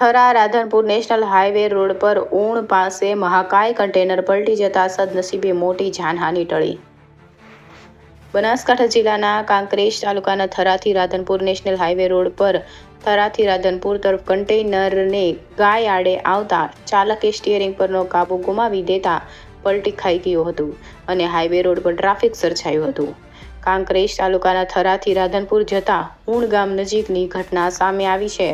Thara Radhanpur national highway road પર ઊણ પાસે મહાકાય container પલટી જતા સદનસીબે મોટી જાનહાનિ ટળી. બનાસકાંઠા જિલ્લાના કાંકરેજ તાલુકાના થરાથી રાધનપુર નેશનલ હાઈવે રોડ પર થરાથી રાધનપુર તરફ કન્ટેનરને ગાય આડે આવતા ચાલકે સ્ટીયરિંગ પરનો કાબુ ગુમાવી દેતા પલટી ખાઈ ગયું હતું અને હાઈવે રોડ પર ટ્રાફિક સર્જાયું હતું. કાંકરેજ તાલુકાના થરાથી રાધનપુર જતા ઊણ ગામ નજીકની ઘટના સામે આવી છે.